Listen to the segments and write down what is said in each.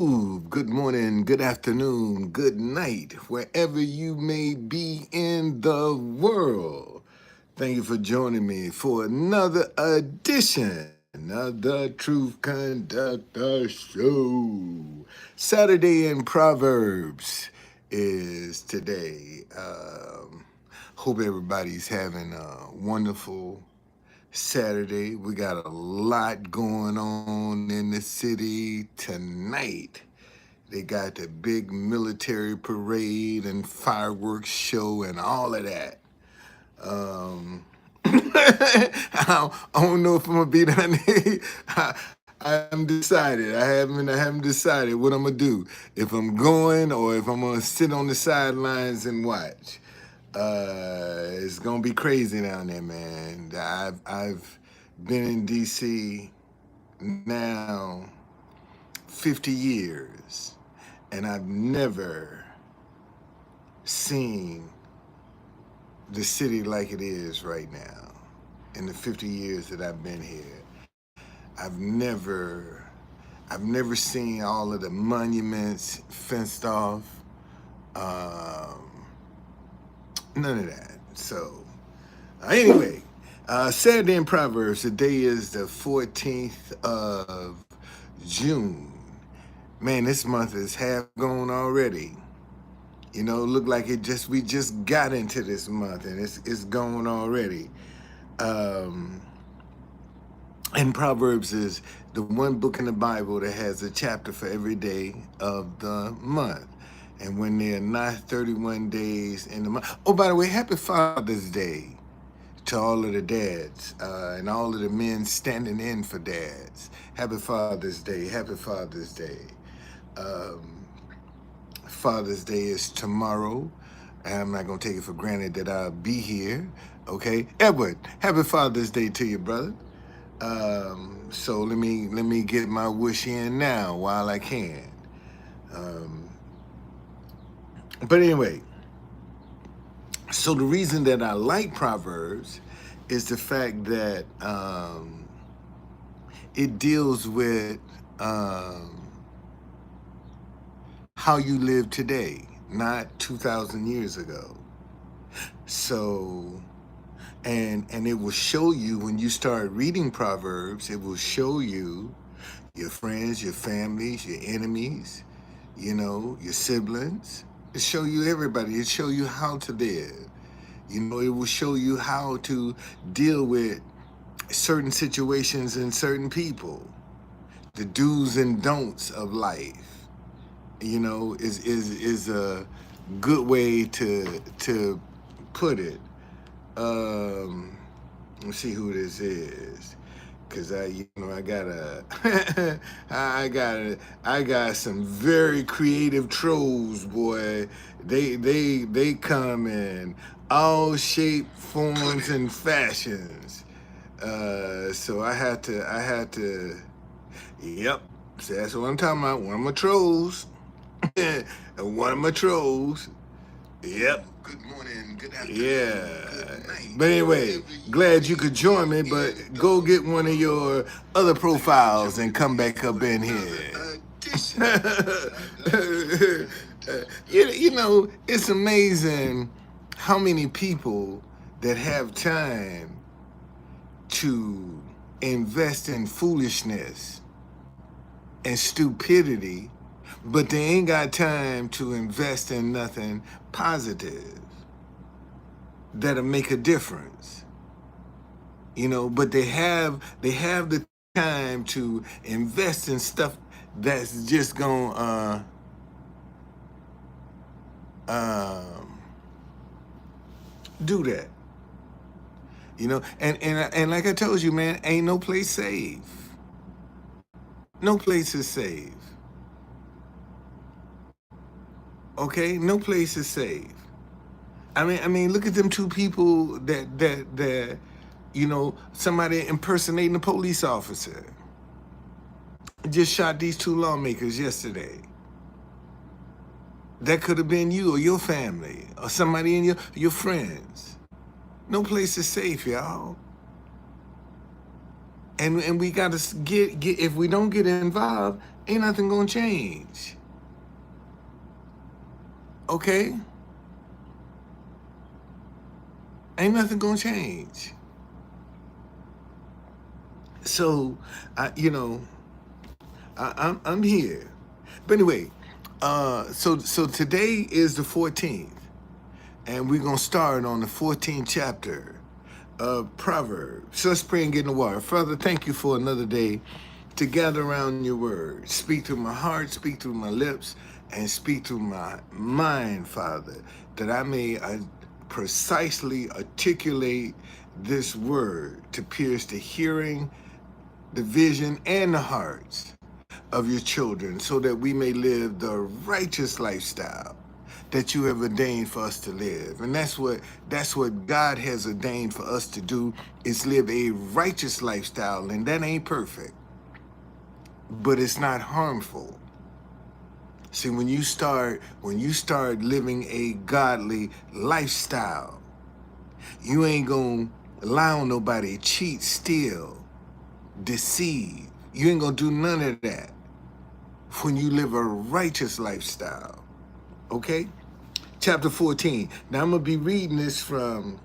Good morning, good afternoon, good night, wherever you may be in the world. Thank you for joining me for another edition of the Truth Conductor Show. Saturday in Proverbs is today. Hope everybody's having a wonderful Saturday. We got a lot going on in the city tonight. They got the big military parade and fireworks show and all of that. I don't know if I'm gonna be down there. I haven't decided. I haven't decided what I'm gonna do. If I'm going or if I'm gonna sit on the sidelines and watch. It's gonna be crazy down there, man. I've been in DC now 50 years, and I've never seen the city like it is right now. In the 50 years that I've been here, I've never, I've never seen all of the monuments fenced off. Um, None of that. So, anyway, Saturday in Proverbs. Today is the 14th of June. Man, this month is half gone already. You know, look like we just got into this month and it's gone already. Um, and Proverbs is the one book in the Bible that has a chapter for every day of the month. And when there are not 31 days in the month. Oh, by the way, happy Father's Day to all of the dads and all of the men standing in for dads. Happy Father's Day. Happy Father's Day. Um, Father's Day is tomorrow. And I'm not going to take it for granted that I'll be here. Okay. Edward, happy Father's Day to you, brother. So let me get my wish in now while I can. Um, but anyway, so the reason that I like Proverbs is the fact that it deals with how you live today, not 2,000 years ago. So, and it will show you when you start reading Proverbs, it will show you your friends, your families, your enemies, your siblings. It show you everybody. It show you how to live. It will show you how to deal with certain situations and certain people, the do's and don'ts of life. Is a good way to put it. Let's see who this is, cause I got I got some very creative trolls, boy. They come in all shapes, forms, and fashions. So I had to. Yep, so that's what I'm talking about. One of my trolls. One of my trolls. Yep. Good morning, good afternoon, good night. But anyway, glad you could join me, but go get one of your other profiles and come back up in here. It's amazing how many people that have time to invest in foolishness and stupidity, but they ain't got time to invest in nothing positive that'll make a difference. But they have the time to invest in stuff that's just gonna do that. And like I told you, man, ain't no place safe. No place is safe. Okay, no place is safe. I mean, look at them two people that somebody impersonating a police officer. Just shot these two lawmakers yesterday. That could have been you or your family or somebody in your friends. No place is safe, y'all. And we got to get if we don't get involved ain't nothing gonna change. Okay? Ain't nothing gonna change. So, I'm here. But anyway, so today is the 14th, and we're gonna start on the 14th chapter of Proverbs. So let's pray and get in the water. Father, thank you for another day to gather around your word. Speak through my heart, speak through my lips, and speak through my mind, Father, that I may precisely articulate this word to pierce the hearing, the vision, and the hearts of your children, so that we may live the righteous lifestyle that you have ordained for us to live. And that's what God has ordained for us to do, is live a righteous lifestyle. And that ain't perfect, but it's not harmful. See, when you start living a godly lifestyle, you ain't gonna allow nobody to cheat, steal, deceive. You ain't gonna do none of that when you live a righteous lifestyle. Okay? Chapter 14. Now I'm gonna be reading this from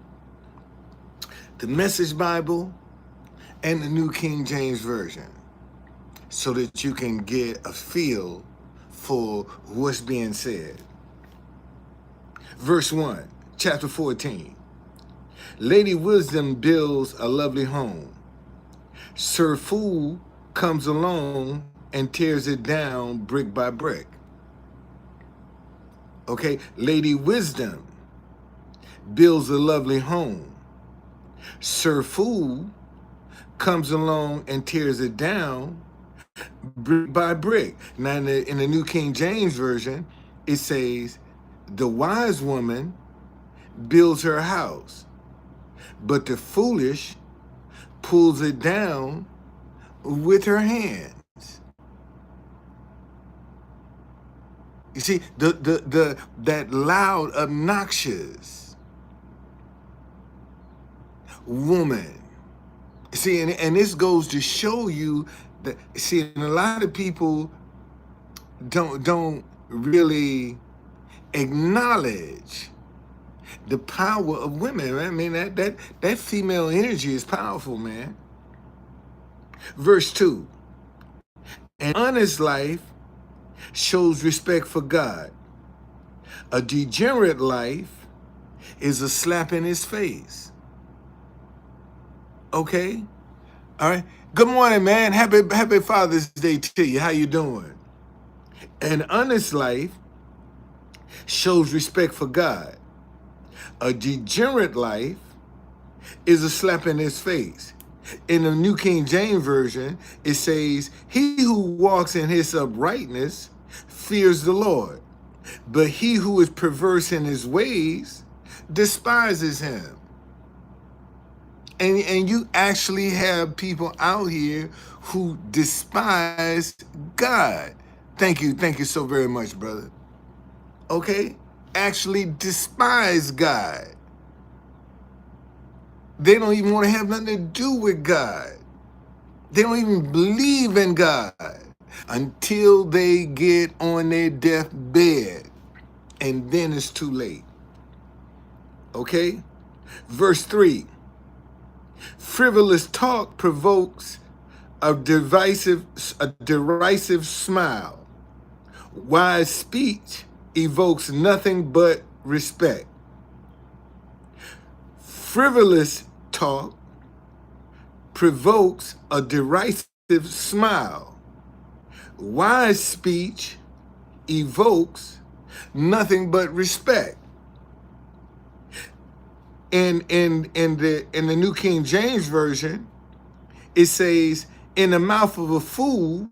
the Message Bible and the New King James Version, so that you can get a feel for what's being said. Verse 1, chapter 14. Lady Wisdom builds a lovely home. Sir Fool comes along and tears it down brick by brick. Okay, Lady Wisdom builds a lovely home. Sir Fool comes along and tears it down brick by brick. Now in the New King James Version, it says, the wise woman builds her house, but the foolish pulls it down with her hands. You see, that loud, obnoxious woman. See, and this goes to show you that, see, and a lot of people don't really acknowledge the power of women. I mean, that female energy is powerful, man. Verse 2. An honest life shows respect for God. A degenerate life is a slap in his face. Okay? All right. Good morning, man. Happy Father's Day to you. How you doing? An honest life shows respect for God. A degenerate life is a slap in his face. In the New King James Version, it says, he who walks in his uprightness fears the Lord, but he who is perverse in his ways despises him. And you actually have people out here who despise God. Thank you so very much, brother. Okay? Actually despise God. They don't even want to have nothing to do with God. They don't even believe in God until they get on their deathbed. And then it's too late. Okay? Verse 3. Frivolous talk provokes a derisive smile. Wise speech evokes nothing but respect. Frivolous talk provokes a derisive smile. Wise speech evokes nothing but respect. In the New King James Version, it says, in the mouth of a fool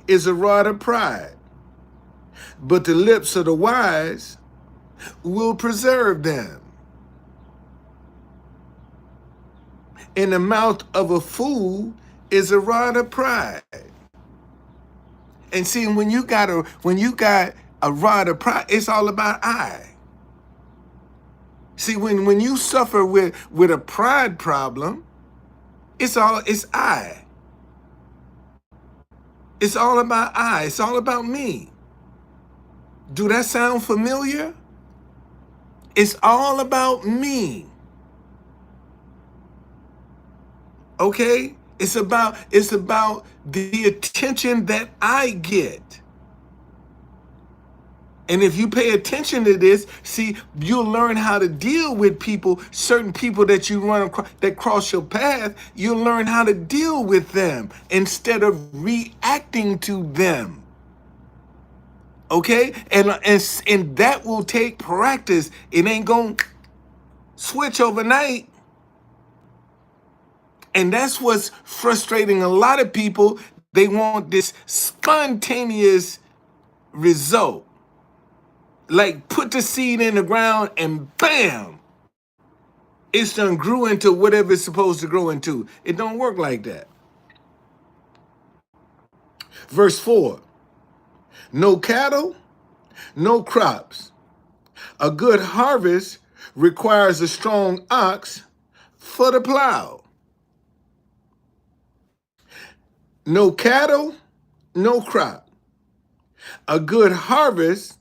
is a rod of pride, but the lips of the wise will preserve them. In the mouth of a fool is a rod of pride. And see, when you got a rod of pride, it's all about I. See, when you suffer with a pride problem, it's I. It's all about I. It's all about me. Do that sound familiar? It's all about me. Okay? It's about the attention that I get. And if you pay attention to this, see, you'll learn how to deal with people, certain people that you run across, that cross your path. You'll learn how to deal with them instead of reacting to them. Okay? And that will take practice. It ain't going to switch overnight. And that's what's frustrating a lot of people. They want this spontaneous result. Like put the seed in the ground and bam, it's done grew into whatever it's supposed to grow into. It don't work like that. Verse 4, no cattle, no crops. A good harvest requires a strong ox for the plow. No cattle, no crop. A good harvest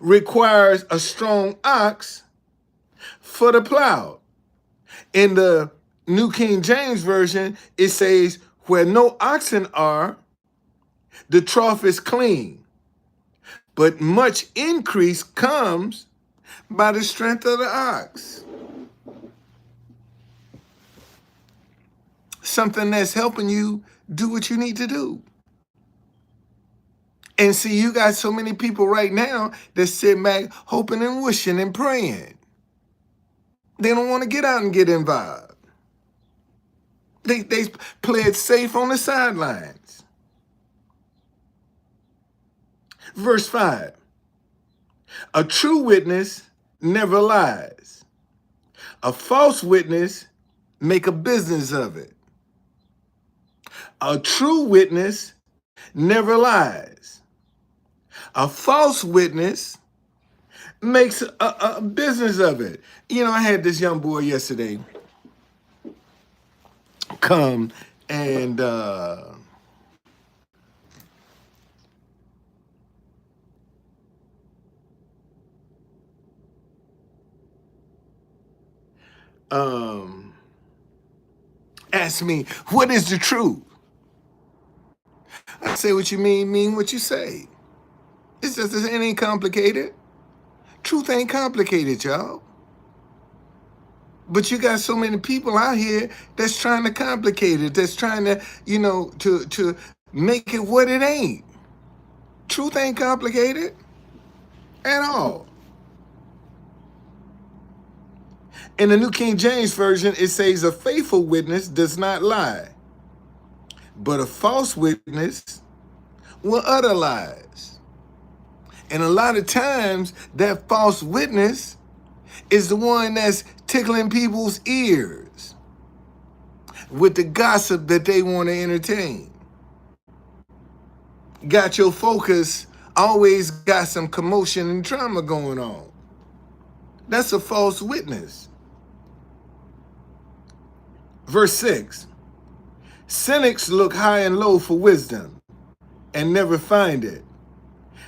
requires a strong ox for the plow. In the New King James Version, it says, where no oxen are, the trough is clean, but much increase comes by the strength of the ox. Something that's helping you do what you need to do. And see, you got so many people right now that sit back hoping and wishing and praying. They don't want to get out and get involved. They play it safe on the sidelines. Verse 5, a true witness never lies. A false witness make a business of it. A true witness never lies. A false witness makes a business of it. You know, I had this young boy yesterday come and ask me, what is the truth? I say, what you mean what you say. It's just, it ain't complicated. Truth ain't complicated, y'all. But you got so many people out here that's trying to complicate it, that's trying to, to make it what it ain't. Truth ain't complicated at all. In the New King James Version, it says a faithful witness does not lie, but a false witness will utter lies. And a lot of times, that false witness is the one that's tickling people's ears with the gossip that they want to entertain. Got your focus, always got some commotion and drama going on. That's a false witness. Verse 6, cynics look high and low for wisdom and never find it.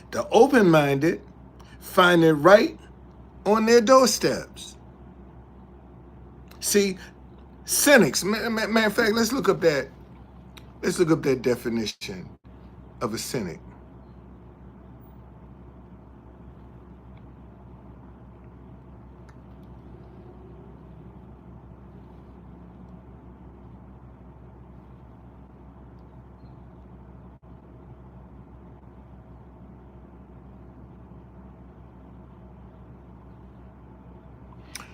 The open-minded find it right on their doorsteps. See, cynics, matter of fact, let's look up that definition of a cynic.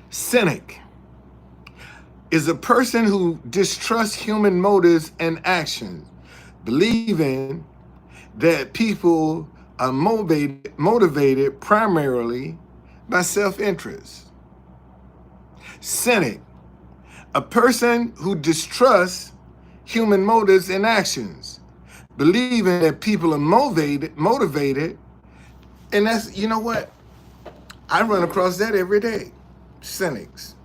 Cynic is a person who distrusts human motives and actions, believing that people are motivated primarily by self-interest. Cynic, a person who distrusts human motives and actions, believing that people are motivated, and that's, you know what? I run across that every day. Cynics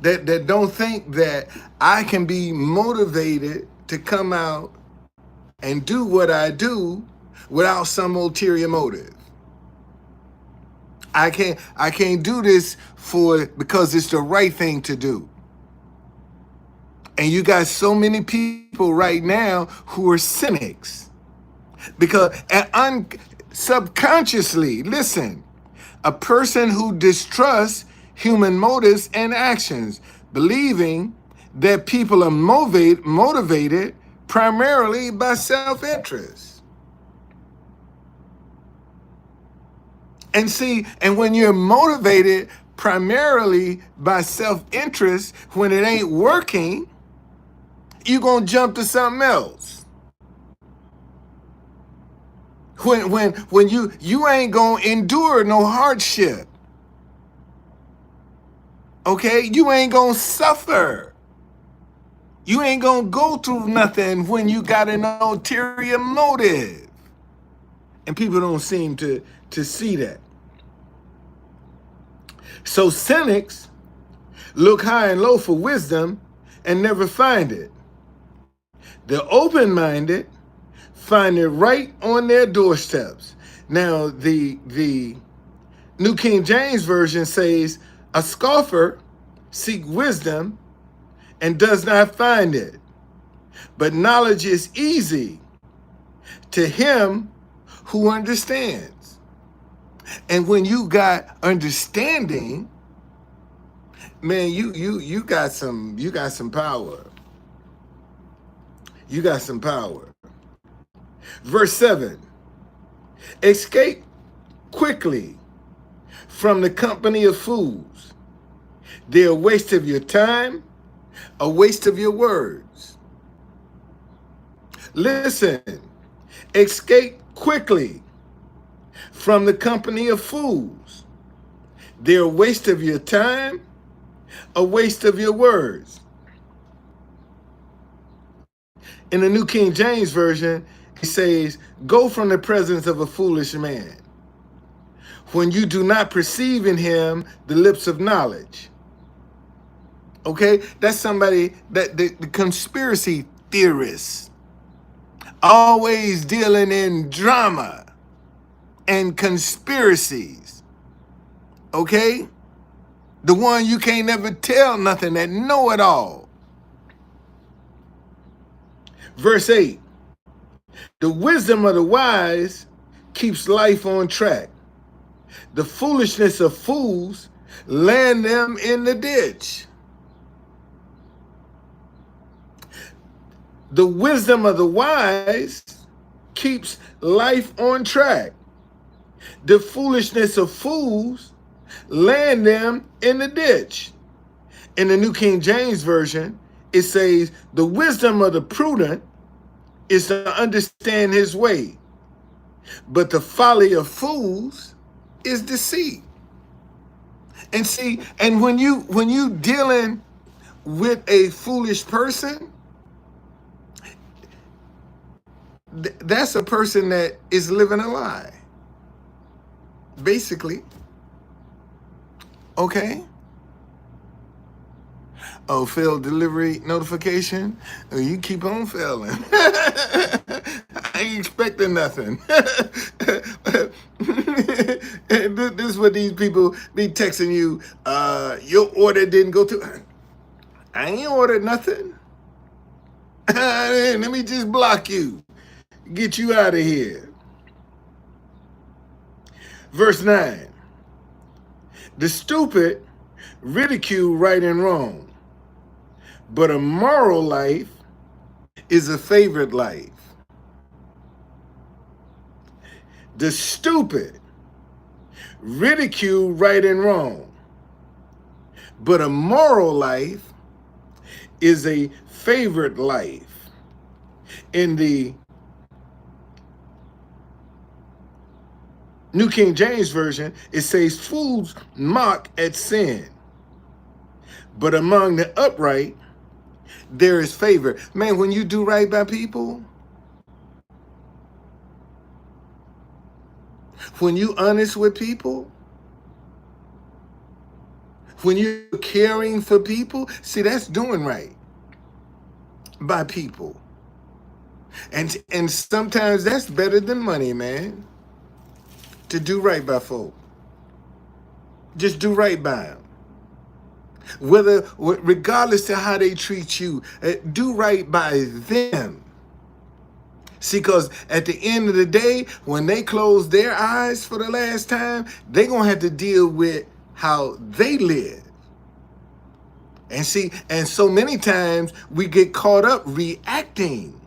that don't think that I can be motivated to come out and do what I do without some ulterior motive. I can't do this because it's the right thing to do. And you got so many people right now who are cynics because subconsciously, listen, a person who distrusts human motives and actions, believing that people are motivated primarily by self-interest. And see, and when you're motivated primarily by self-interest, when it ain't working, you're gonna jump to something else. When you ain't gonna endure no hardship. Okay? You ain't gonna suffer. You ain't gonna go through nothing when you got an ulterior motive. And people don't seem to see that. So cynics look high and low for wisdom and never find it. The open-minded find it right on their doorsteps. Now, the New King James Version says, a scoffer seeks wisdom and does not find it. But knowledge is easy to him who understands. And when you got understanding, man, you got some power. You got some power. Verse 7. Escape quickly from the company of fools. They're a waste of your time, a waste of your words. Listen, escape quickly from the company of fools. They're a waste of your time, a waste of your words. In the New King James Version, it says, go from the presence of a foolish man when you do not perceive in him the lips of knowledge. Okay, that's somebody that the conspiracy theorists always dealing in drama and conspiracies. Okay, the one you can't never tell nothing, that know it all. Verse 8. The wisdom of the wise keeps life on track. The foolishness of fools land them in the ditch. The wisdom of the wise keeps life on track. The foolishness of fools land them in the ditch. In the New King James Version, it says, the wisdom of the prudent is to understand his way, but the folly of fools is deceit. And see, and when you dealing with a foolish person, that's a person that is living a lie, basically. Okay? Oh, failed delivery notification? Oh, you keep on failing. I ain't expecting nothing. This is what these people be texting you. Your order didn't go through. I ain't ordered nothing. Let me just block you. Get you out of here. Verse 9. The stupid ridicule right and wrong, but a moral life is a favorite life. The stupid ridicule right and wrong, but a moral life is a favorite life. In the New King James Version, it says, fools mock at sin, but among the upright, there is favor. Man, when you do right by people, when you honest with people, when you're caring for people, see, that's doing right by people. And sometimes that's better than money, man. To do right by folk. Just do right by them. Regardless to how they treat you, do right by them. See, because at the end of the day, when they close their eyes for the last time, they're going to have to deal with how they live. And see, and so many times we get caught up reacting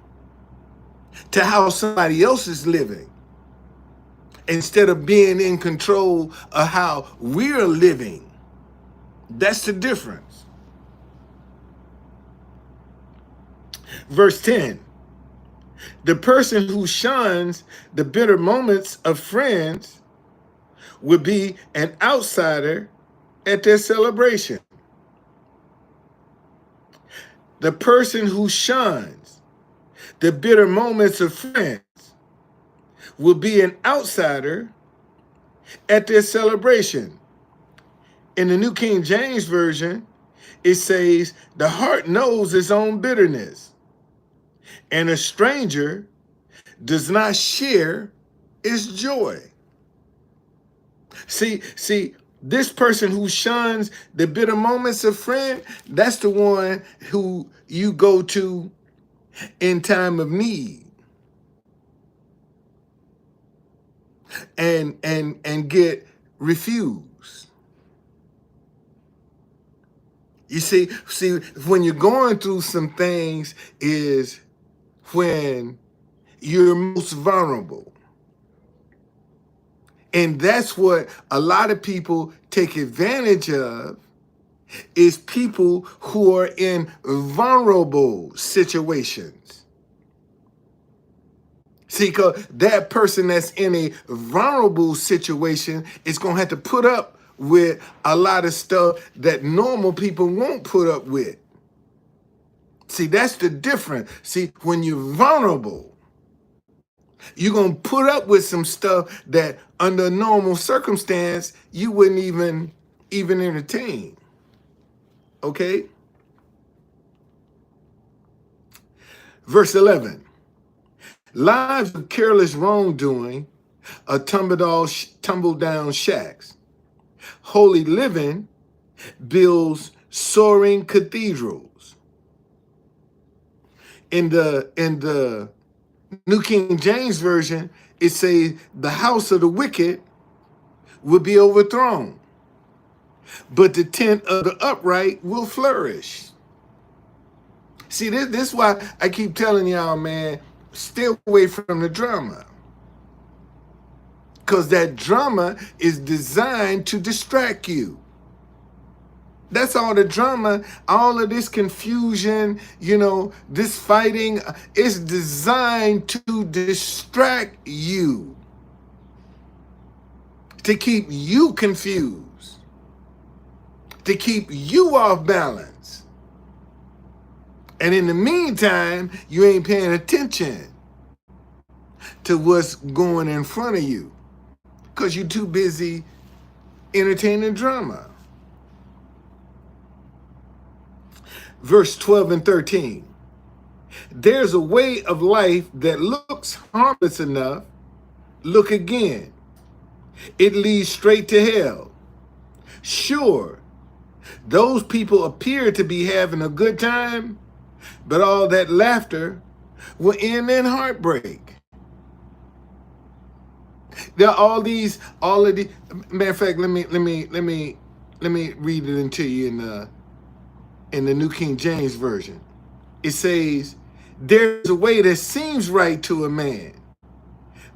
to how somebody else is living instead of being in control of how we're living. That's the difference. Verse 10, the person who shuns the bitter moments of friends will be an outsider at their celebration. The person who shuns the bitter moments of friends will be an outsider at their celebration. In the New King James Version, it says, the heart knows its own bitterness, and a stranger does not share its joy. See, this person who shuns the bitter moments of friend, that's the one who you go to in time of need and get refused. You see, when you're going through some things is when you're most vulnerable. And that's what a lot of people take advantage of, is people who are in vulnerable situations. See, because that person that's in a vulnerable situation is going to have to put up with a lot of stuff that normal people won't put up with. See, that's the difference. See, when you're vulnerable, you're going to put up with some stuff that under normal circumstance, you wouldn't even entertain. Okay? Verse 11. Lives of careless wrongdoing are tumble down shacks. Holy living builds soaring cathedrals. In the New King James Version, it says the house of the wicked will be overthrown, but the tent of the upright will flourish. See, this is why I keep telling y'all, man, stay away from the drama. Because that drama is designed to distract you. That's all the drama, all of this confusion, this fighting is designed to distract you, to keep you confused, to keep you off balance. And in the meantime, you ain't paying attention to what's going in front of you because you're too busy entertaining drama. Verse 12 and 13. There's a way of life that looks harmless enough. Look again. It leads straight to hell. Sure, those people appear to be having a good time, but all that laughter will end in heartbreak. There are all of these. Matter of fact, let me read it into you in the New King James Version. It says, there's a way that seems right to a man,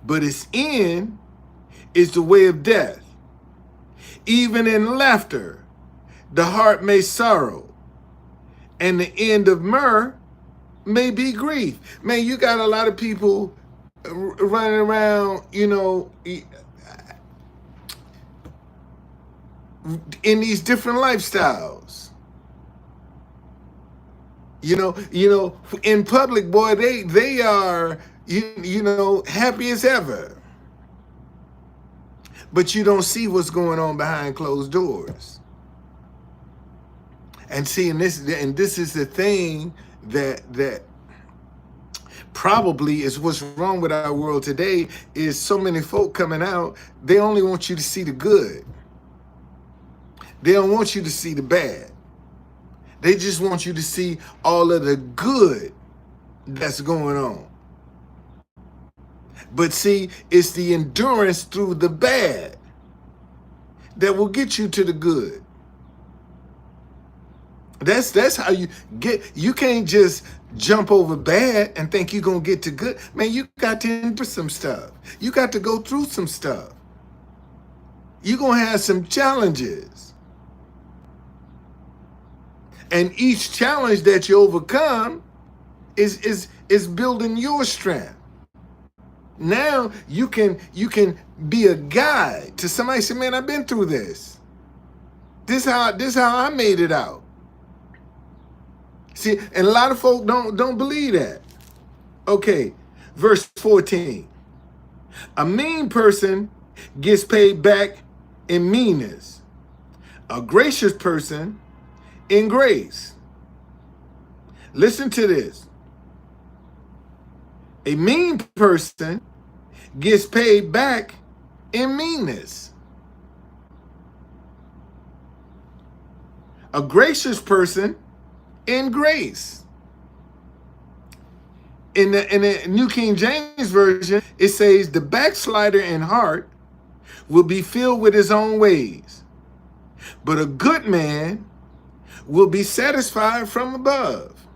but its end is the way of death. Even in laughter, the heart may sorrow, and the end of myrrh may be grief. Man, you got a lot of people running around, in these different lifestyles. In public, boy, they are, happy as ever. But you don't see what's going on behind closed doors. And see, this is the thing that Probably is what's wrong with our world today is so many folk coming out, they only want you to see the good. They don't want you to see the bad. They just want you to see all of the good that's going on. But see, it's the endurance through the bad that will get you to the good. That's how you get. You can't just jump over bad and think you're gonna get to good. Man, you got to endure some stuff. You got to go through some stuff. You're gonna have some challenges. And each challenge that you overcome is building your strength. Now you can be a guide to somebody. Say, man, I've been through this. This how I made it out. See, and a lot of folk don't believe that. Okay, verse 14. A mean person gets paid back in meanness. A gracious person in grace. Listen to this. A mean person gets paid back in meanness. A gracious person in grace. In the New King James Version, it says, the backslider in heart will be filled with his own ways, but a good man will be satisfied from above.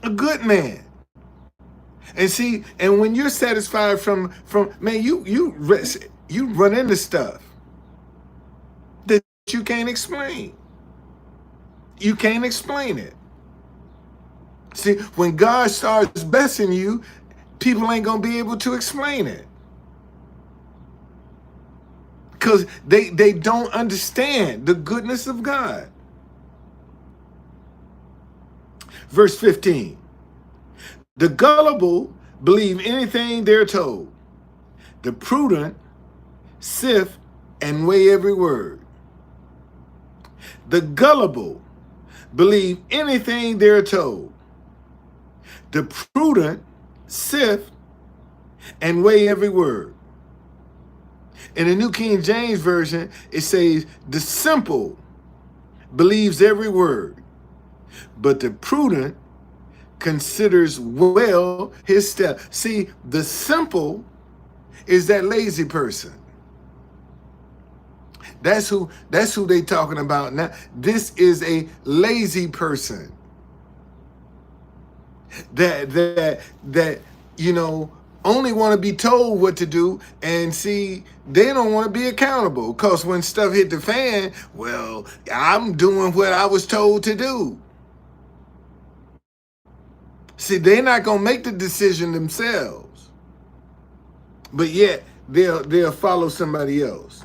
A good man. And see, and when you're satisfied from man, you run into stuff that you can't explain. You can't explain it. See, when God starts blessing you, people ain't gonna be able to explain it. Because they don't understand the goodness of God. Verse 15. The gullible believe anything they're told. The prudent sift and weigh every word. The gullible believe anything they're told. The prudent sift and weigh every word. In the New King James Version, it says, the simple believes every word, but the prudent considers well his step. See, the simple is that lazy person. That's who they talking about now. This is a lazy person that only want to be told what to do, and see, they don't want to be accountable, because when stuff hit the fan, well, I'm doing what I was told to do. See, they're not going to make the decision themselves, but yet they'll follow somebody else.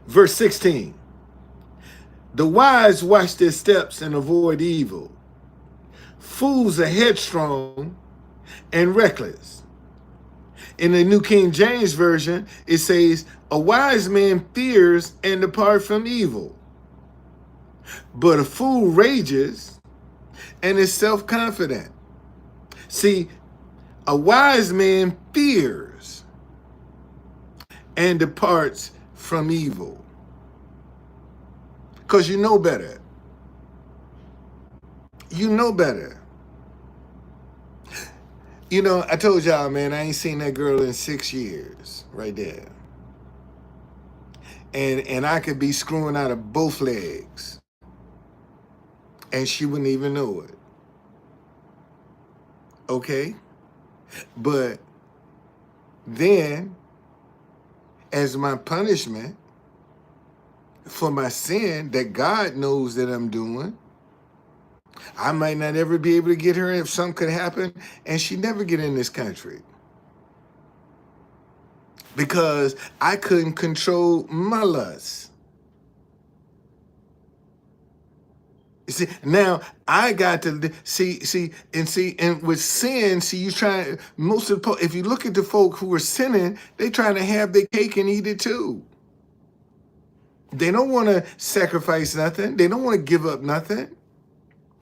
Verse 16. The wise watch their steps and avoid evil. Fools are headstrong and reckless. In the New King James Version, it says, a wise man fears and depart from evil, but a fool rages and is self-confident. See, a wise man fears and departs from evil, because you know better. You know better. I told y'all, man, I ain't seen that girl in 6 years, right there. And I could be screwing out of both legs, and she wouldn't even know it. Okay? But then, as my punishment for my sin that God knows that I'm doing, I might not ever be able to get her if something could happen, and she never get in this country, because I couldn't control my lust. You see, now I got to see, and with sin, see, you try most of the, if you look at the folk who are sinning, they trying to have their cake and eat it too. They don't want to sacrifice nothing. They don't want to give up nothing.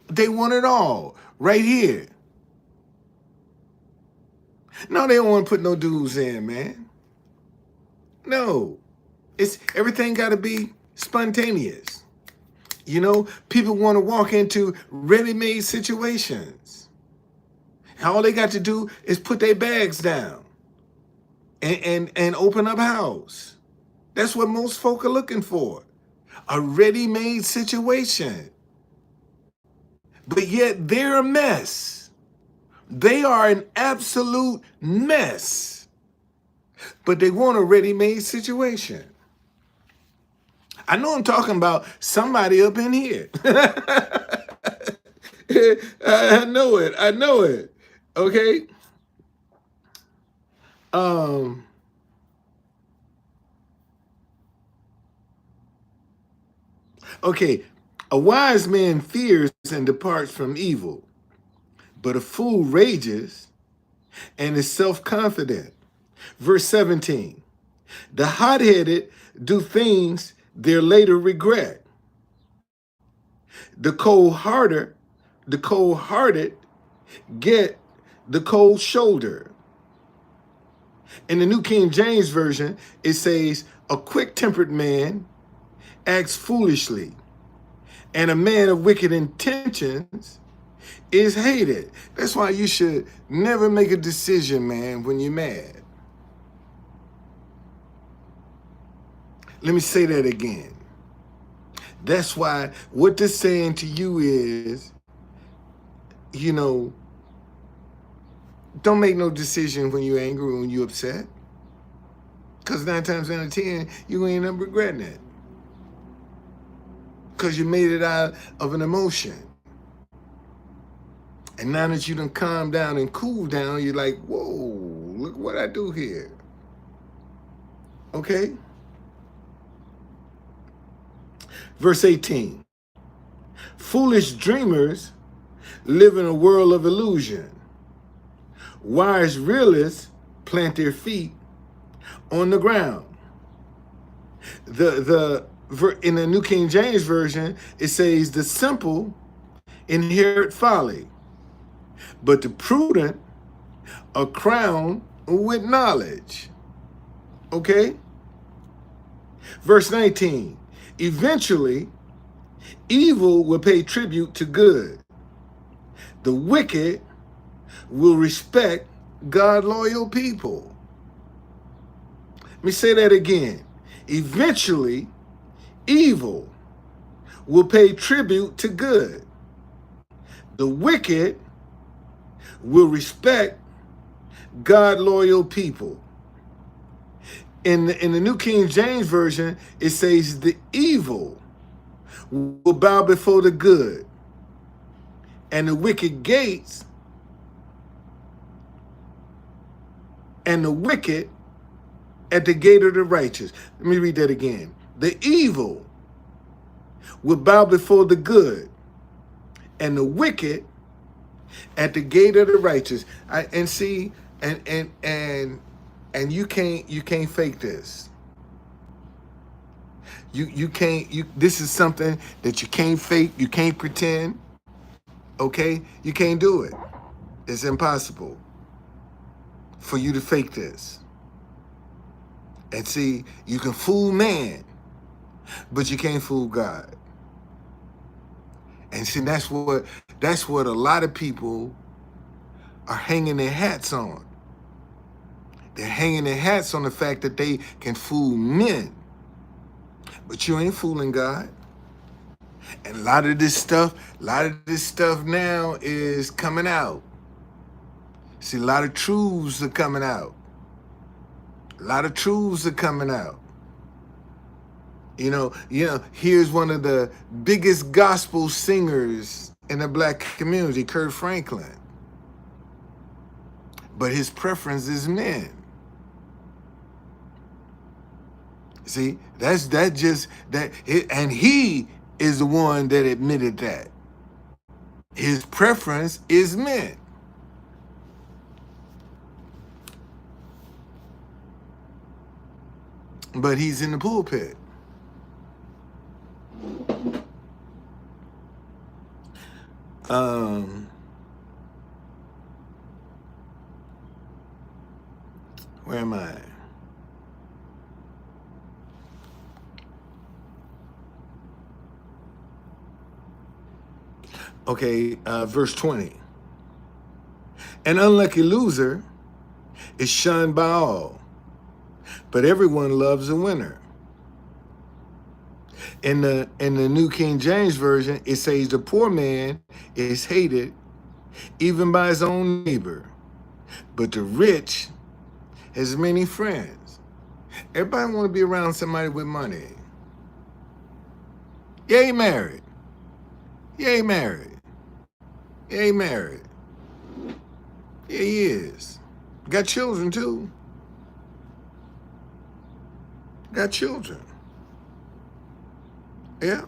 They want it all right here. No, they don't want to put no dues in, man. No, it's everything got to be spontaneous. You know, people want to walk into ready-made situations. All they got to do is put their bags down and open up house. That's what most folk are looking for. A ready-made situation. But yet they're a mess. They are an absolute mess. But they want a ready-made situation. I know I'm talking about somebody up in here. I know it. I know it. Okay. Okay. A wise man fears and departs from evil, but a fool rages and is self-confident. Verse 17. The hot-headed do things they later regret. The cold-hearted get the cold shoulder. In the New King James Version, it says, a quick-tempered man acts foolishly, and a man of wicked intentions is hated. That's why you should never make a decision, man, when you're mad. Let me say that again. That's why what they're saying to you is, you know, don't make no decision when you're angry, when you're upset. Because 9 times out of 10, you ain't up regretting it. Because you made it out of an emotion. And now that you done calm down and cool down, you're like, whoa, look what I do here. Okay? Verse 18. Foolish dreamers live in a world of illusion. Wise realists plant their feet on the ground. In the New King James Version, it says, the simple inherit folly, but the prudent are crowned with knowledge. Okay? Verse 19. Eventually, evil will pay tribute to good. The wicked will respect God-loyal people. Let me say that again. Eventually, evil will pay tribute to good. The wicked will respect God-loyal people. In the New King James Version, it says the evil will bow before the good, and the wicked gates and the wicked at the gate of the righteous. Let me read that again. The evil will bow before the good, and the wicked at the gate of the righteous. And you can't fake this. You can't. This is something that you can't fake. You can't pretend. Okay, you can't do it. It's impossible for you to fake this. And see, you can fool man, but you can't fool God. And see, that's what a lot of people are hanging their hats on. They're hanging their hats on the fact that they can fool men, but you ain't fooling God. And a lot of this stuff now is coming out. See, a lot of truths are coming out. A lot of truths are coming out. You know, here's one of the biggest gospel singers in the black community, Kirk Franklin. But his preference is men. See, and he is the one that admitted that. His preference is men. But he's in the pulpit. Um, where am I? Okay, verse 20. An unlucky loser is shunned by all, but everyone loves a winner. In the New King James Version, it says the poor man is hated even by his own neighbor, but the rich has many friends. Everybody want to be around somebody with money. You ain't married. You ain't married. You ain't married. Yeah, he is. Got children too. Got children. Yeah.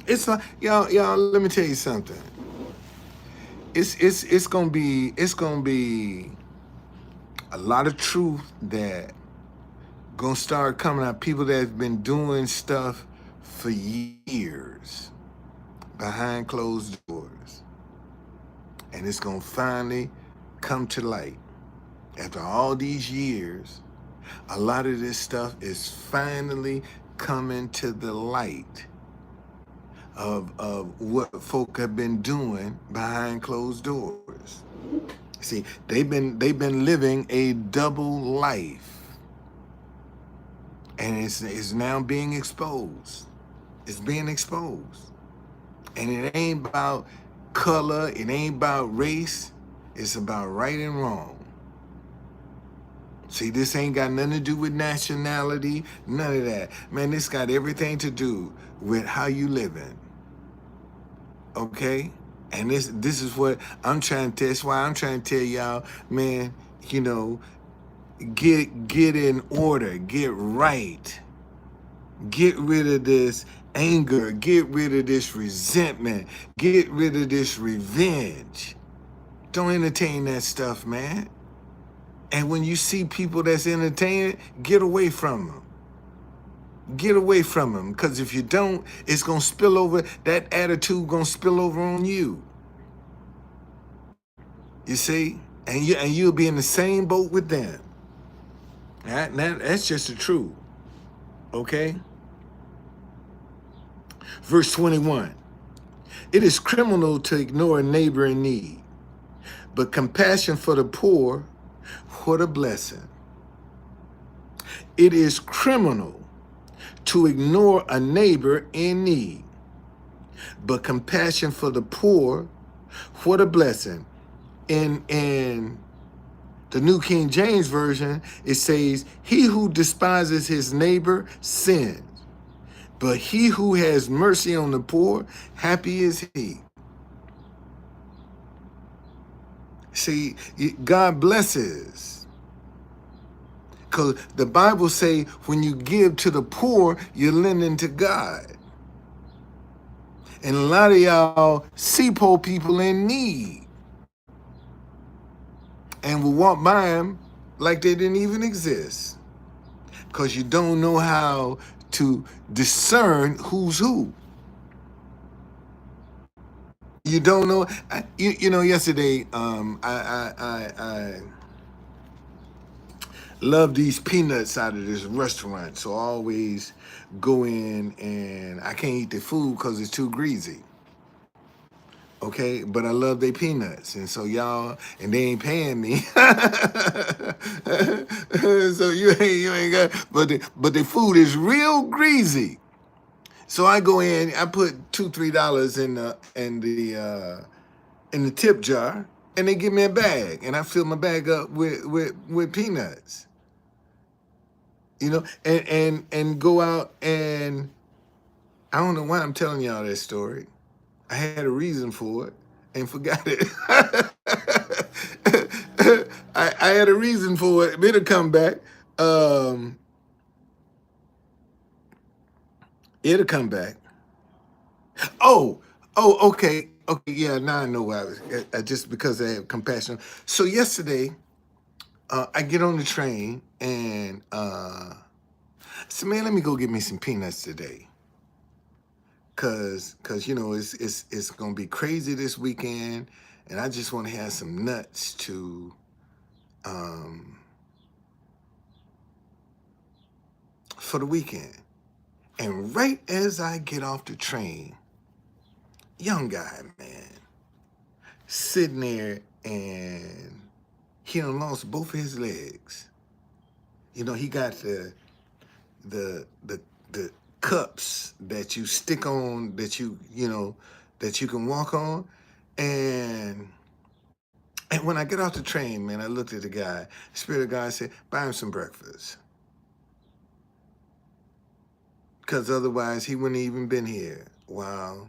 It's like y'all. Let me tell you something. It's gonna be a lot of truth that gonna start coming out. People that have been doing stuff for years behind closed doors, and it's gonna finally come to light. After all these years, a lot of this stuff is finally coming to the light of what folk have been doing behind closed doors. See, they've been living a double life, and it's now being exposed. It's being exposed, and it ain't about color. It ain't about race. It's about right and wrong. See, this ain't got nothing to do with nationality, none of that. Man, this got everything to do with how you living. Okay? And this is what I'm trying to that's why I'm trying to tell y'all, man, you know, get in order, get right. Get rid of this anger, get rid of this resentment, get rid of this revenge. Don't entertain that stuff, man. And when you see people that's entertaining, get away from them. Get away from them, because if you don't, it's gonna spill over. That attitude gonna spill over on you. You see, and you'll be in the same boat with them. That's just the truth. Okay. Verse 21. It is criminal to ignore a neighbor in need, but compassion for the poor, what a blessing. It is criminal to ignore a neighbor in need, but compassion for the poor, what a blessing. In the New King James Version, it says, he who despises his neighbor sins, but he who has mercy on the poor, happy is he. See, God blesses. Because the Bible say when you give to the poor, you're lending to God. And a lot of y'all see poor people in need and will walk by them like they didn't even exist. Because you don't know how to discern who's who. You don't know. You know, yesterday, I love these peanuts out of this restaurant. So I always go in and I can't eat the food because it's too greasy. Okay, but I love their peanuts, and so y'all, and they ain't paying me, so you ain't got, but the food is real greasy. So I go in, I put $2-3 in the tip jar, and they give me a bag, and I fill my bag up with peanuts, you know, and go out, and I don't know why I'm telling y'all that story. I had a reason for it and forgot it. I had a reason for it. It'll come back. Um, it'll come back. Oh, okay. Okay, yeah, now I know why I was, just because I have compassion. So yesterday, I get on the train and I said, man, let me go get me some peanuts today. cause it's gonna be crazy this weekend, and I just want to have some nuts to um, for the weekend. And right as I get off the train, young guy, man, sitting there, and he done lost both of his legs. He got the the the cups that you stick on, that you can walk on. And and when I get off the train, man, I looked at the guy. The Spirit of God said, buy him some breakfast. Because otherwise he wouldn't even been here while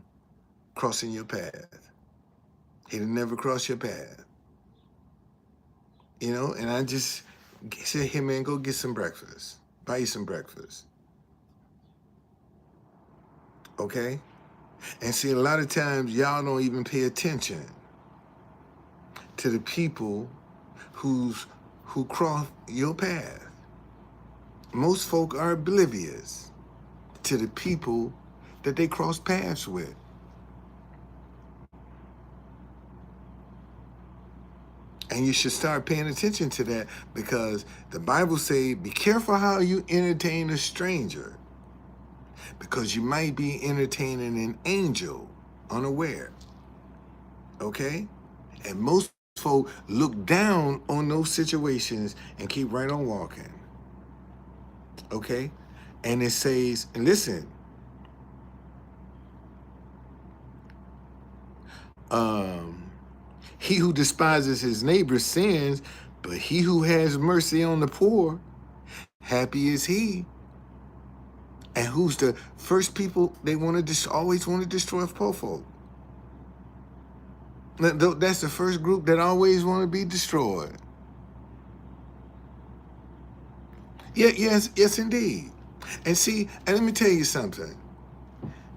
crossing your path. He'd have never crossed your path. And I just said, hey man, go get some breakfast. Buy you some breakfast. Okay? And see, a lot of times y'all don't even pay attention to the people who cross your path. Most folk are oblivious to the people that they cross paths with. And you should start paying attention to that, because the Bible says, be careful how you entertain a stranger, because you might be entertaining an angel unaware. Okay? And most folk look down on those situations and keep right on walking. Okay? And it says, and listen, he who despises his neighbor sins, but he who has mercy on the poor, happy is he. And who's the first people they always want to destroy poor folk? That's the first group that always want to be destroyed. Yeah, yes, indeed. And see, and let me tell you something.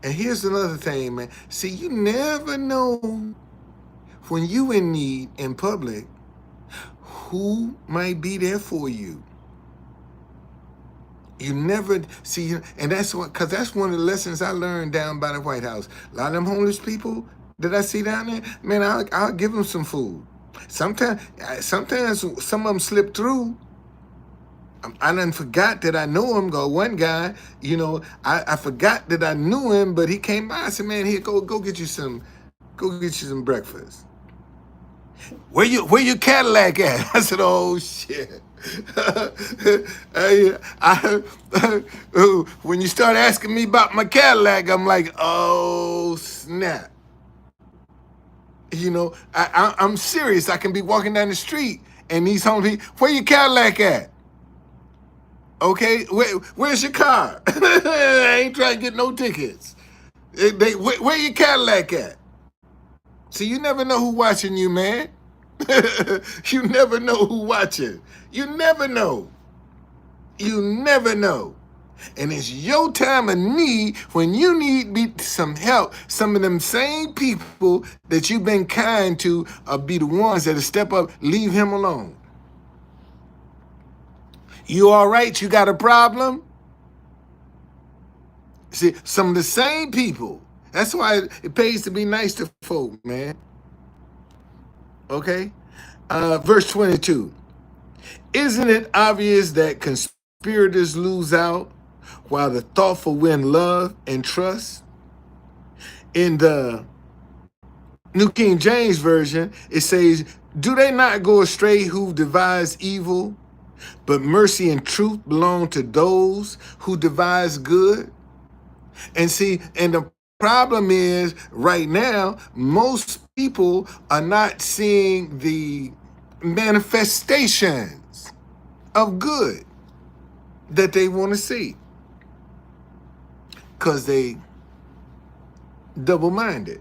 And here's another thing, man. See, you never know when you in need in public who might be there for you. You never see, and that's one of the lessons I learned down by the White House. A lot of them homeless people that I see down there, man, I'll give them some food. Sometimes some of them slip through. I done forgot that I know him. One guy, I forgot that I knew him, but he came by. I said, man, here, go get you some breakfast. Where your Cadillac at? I said, oh shit. When you start asking me about my Cadillac, I'm like, oh snap. I'm serious. I can be walking down the street and these homeless people, where your Cadillac at? Okay, where's your car? I ain't trying to get no tickets. Where your Cadillac at? See, you never know who watching you, man. You never know who watching. You never know. You never know. And it's your time of need when you need some help. Some of them same people that you've been kind to be the ones that'll step up, leave him alone. You all right? You got a problem? See, some of the same people. That's why it pays to be nice to folk, man. Okay? Verse 22. Isn't it obvious that conspirators lose out while the thoughtful win love and trust? In the New King James Version, it says, do they not go astray who devise evil, but mercy and truth belong to those who devise good? And see, and the problem is right now, most people are not seeing the manifestations of good that they want to see, because they double-minded.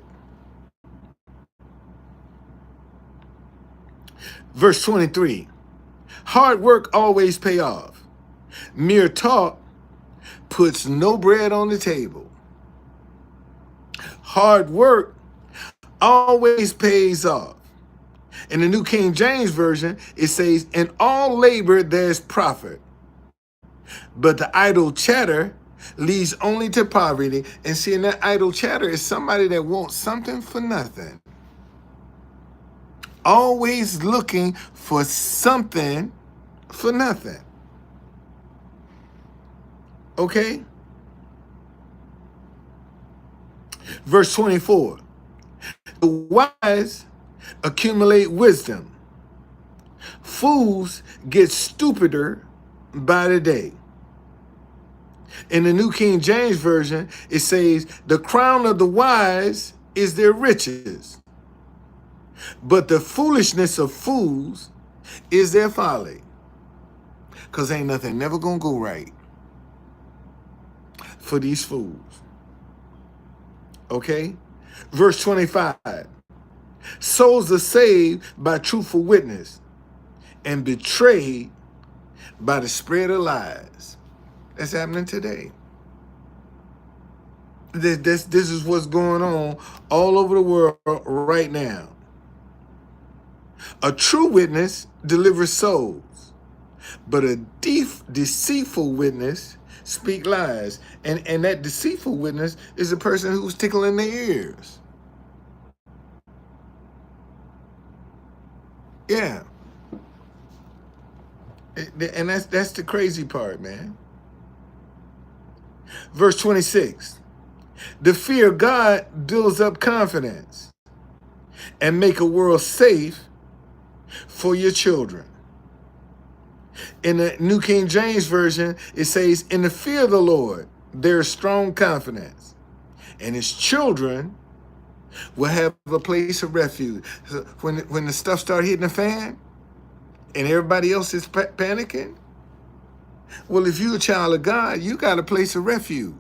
Verse 23, hard work always pay off. Mere talk puts no bread on the table. Hard work always pays off. In the New King James Version, it says, in all labor there's profit, but the idle chatter leads only to poverty. And seeing that idle chatter is somebody that wants something for nothing. Always looking for something for nothing. Okay? Verse 24. The wise accumulate wisdom. Fools get stupider by the day. In the New King James Version, it says, the crown of the wise is their riches, but the foolishness of fools is their folly. Because ain't nothing never going to go right for these fools. Okay? Verse 25. Souls are saved by truthful witness and betrayed by the spread of lies. That's happening today. This is what's going on all over the world right now. A true witness delivers souls, but a deceitful witness speaks lies. And that deceitful witness is a person who's tickling their ears. Yeah. And that's the crazy part, man. Verse 26. The fear of God builds up confidence and make a world safe for your children. In the New King James Version, it says, in the fear of the Lord, there is strong confidence, and his children will have a place of refuge. So when the stuff starts hitting the fan and everybody else is panicking, well, if you're a child of God, you got a place of refuge.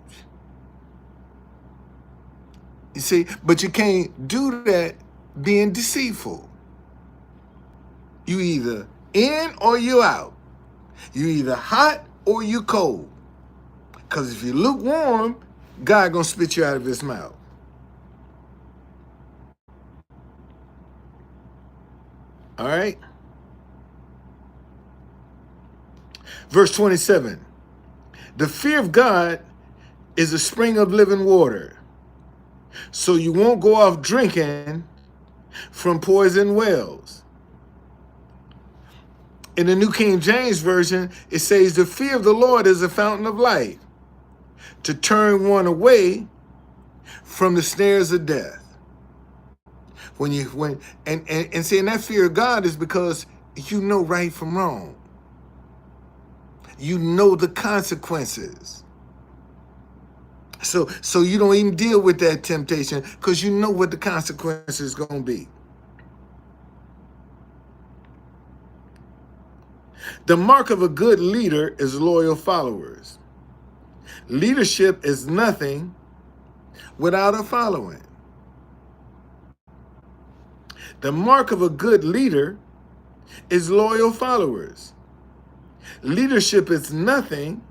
You see, but you can't do that being deceitful. You either in or you out. You either hot or you cold. Because if you lukewarm, God gonna spit you out of his mouth. All right? Verse 27. The fear of God is a spring of living water, so you won't go off drinking from poison wells. In the New King James Version, it says, the fear of the Lord is a fountain of life, to turn one away from the snares of death. And saying that fear of God is because you know right from wrong. You know the consequences. So you don't even deal with that temptation because you know what the consequences is going to be. The mark of a good leader is loyal followers. Leadership is nothing without a following. The mark of a good leader is loyal followers. Leadership is nothing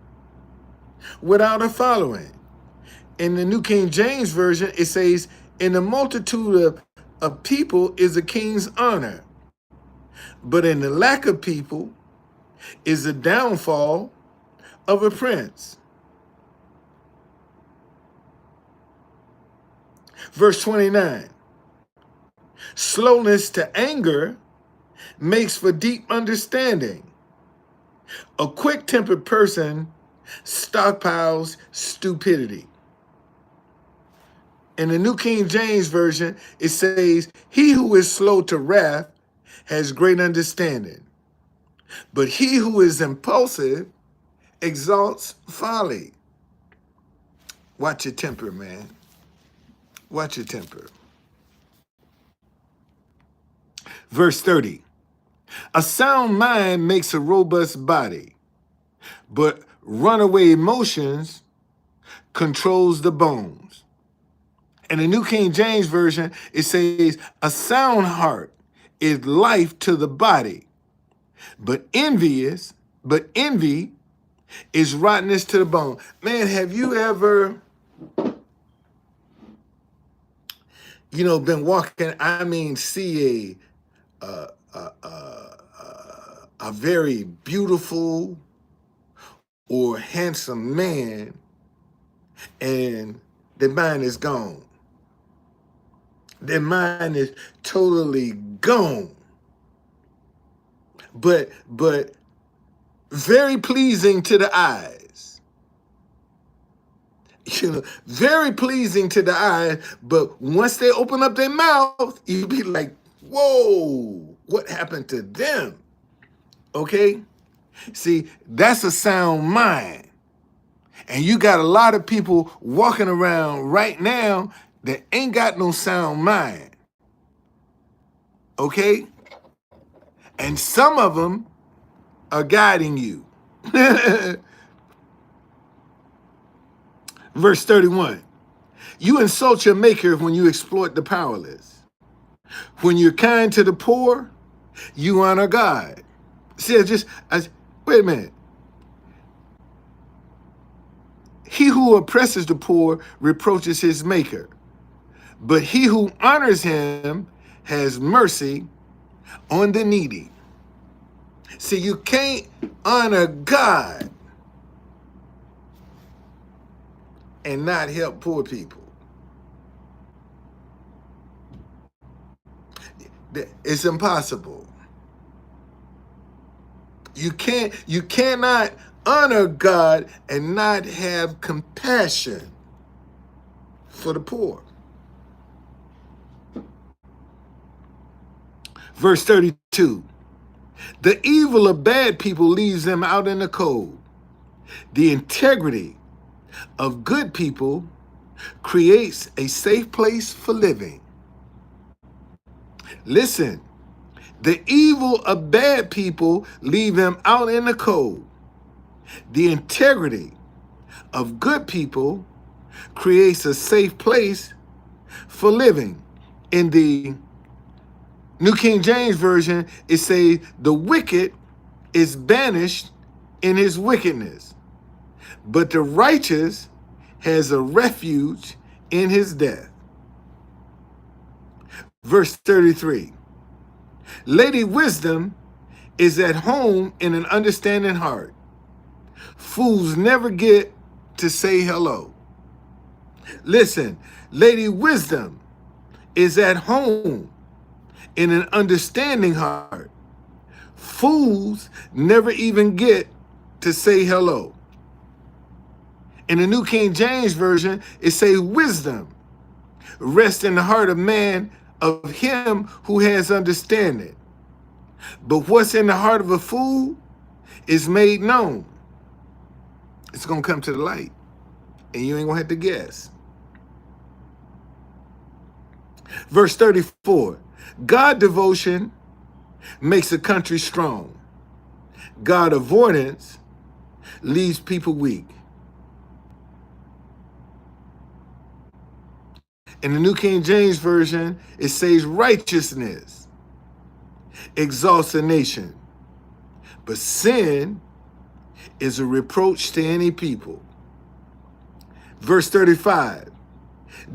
without a following. In the New King James Version, it says, in the multitude of people is a king's honor, but in the lack of people is the downfall of a prince. Verse 29. Slowness to anger makes for deep understanding. A quick-tempered person stockpiles stupidity. In the New King James Version, it says, he who is slow to wrath has great understanding, but he who is impulsive exalts folly. Watch your temper, man. Watch your temper. Verse 30. A sound mind makes a robust body, but runaway emotions controls the bones. In the New King James Version, it says, a sound heart is life to the body, but envy is rottenness to the bone. Man, have you ever, been walking, see a very beautiful or handsome man and their mind is gone. Their mind is totally gone. But very pleasing to the eyes. Very pleasing to the eyes, but once they open up their mouth, you be like, whoa, what happened to them? Okay? See, that's a sound mind. And you got a lot of people walking around right now that ain't got no sound mind. Okay? And some of them are guiding you. Verse 31. You insult your maker when you exploit the powerless. When you're kind to the poor, you honor God. See, wait a minute. He who oppresses the poor reproaches his maker, but he who honors him has mercy on the needy. See, you can't honor God and not help poor people. It's impossible. You cannot honor God and not have compassion for the poor. Verse 32. The evil of bad people leaves them out in the cold. The integrity of good people creates a safe place for living. Listen, the evil of bad people leave them out in the cold. The integrity of good people creates a safe place for living. In the New King James Version, it says, the wicked is banished in his wickedness, but the righteous has a refuge in his death. Verse 33. Lady Wisdom is at home in an understanding heart. Fools never get to say hello. Listen, Lady Wisdom is at home in an understanding heart. Fools never even get to say hello. In the New King James Version, it says wisdom rests in the heart of man, of him who has understanding. But what's in the heart of a fool is made known. It's going to come to the light, and you ain't going to have to guess. Verse 34, God devotion makes a country strong. God avoidance leaves people weak. In the New King James Version, it says righteousness exalts a nation, but sin is a reproach to any people. Verse 35,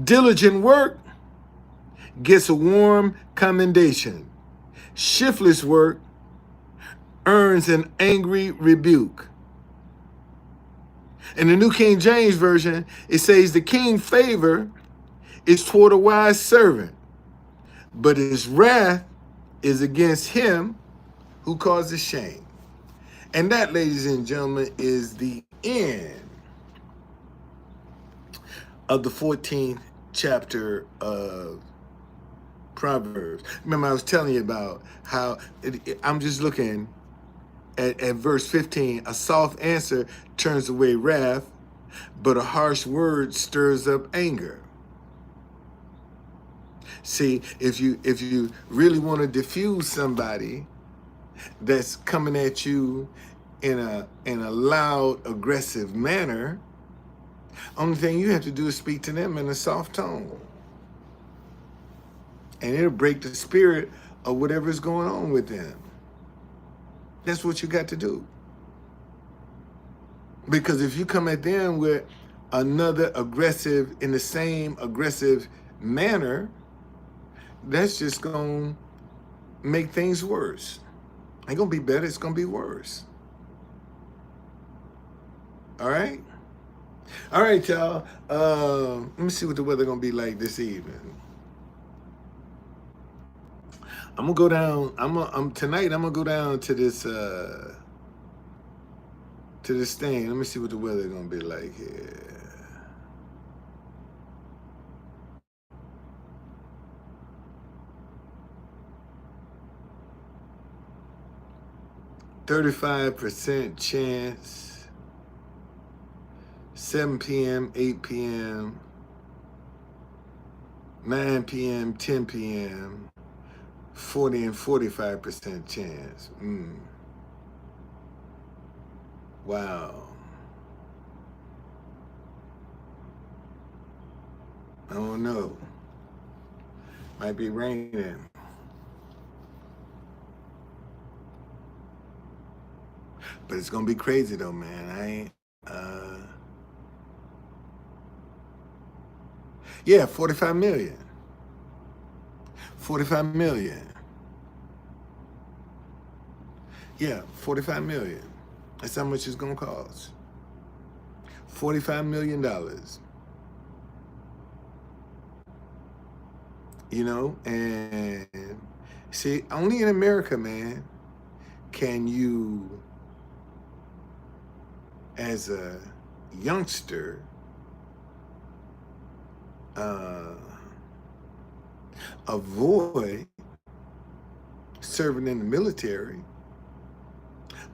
diligent work gets a warm commendation. Shiftless work earns an angry rebuke. In the New King James Version, it says the king's favor is toward a wise servant, but his wrath is against him who causes shame. And that, ladies and gentlemen, is the end of the 14th chapter of Proverbs. Remember, I was telling you about how I'm just looking at verse 15. A soft answer turns away wrath, but a harsh word stirs up anger. See, if you really want to diffuse somebody that's coming at you in a loud, aggressive manner, only thing you have to do is speak to them in a soft tone. And it'll break the spirit of whatever's going on with them. That's what you got to do. Because if you come at them with another aggressive, in the same aggressive manner, that's just going to make things worse. Ain't going to be better, it's going to be worse. All right? All right, y'all. Let me see what the weather gonna be like this evening. I'm gonna go down. Tonight. I'm gonna go down to this thing. Let me see what the weather gonna be like here. 35% chance. 7 p.m., 8 p.m., 9 p.m., 10 p.m., 40 and 45% chance. Wow. I don't know. Might be raining. But it's gonna be crazy though, man. I ain't yeah, 45 million. 45 million. Yeah, 45 million. That's how much it's gonna cost. $45 million. You know, and see, only in America, man, can you, as a youngster, avoid serving in the military,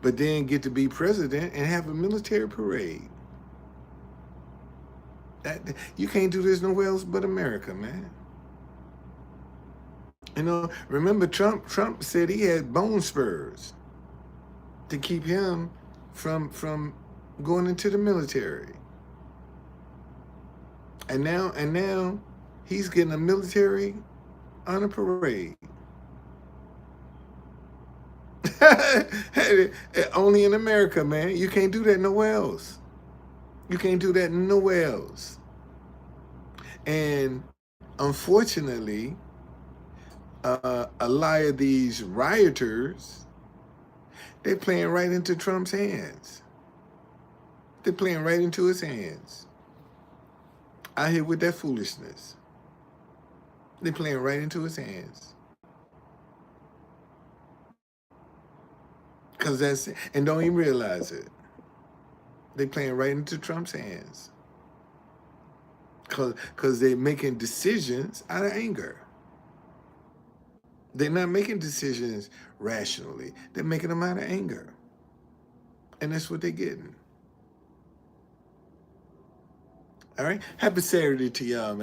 but then get to be president and have a military parade. You can't do this nowhere else but America, man. You know, remember Trump said he had bone spurs to keep him from going into the military. And now he's getting a military honor parade. Only in America, man. You can't do that nowhere else. You can't do that nowhere else. And unfortunately, a lot of these rioters, they're playing right into Trump's hands. They're playing right into his hands. Out here with that foolishness. They're playing right into his hands. Cause that's and don't even realize it. They're playing right into Trump's hands. Cause they're making decisions out of anger. They're not making decisions rationally. They're making them out of anger. And that's what they're getting. All right. Happy Saturday to y'all, man.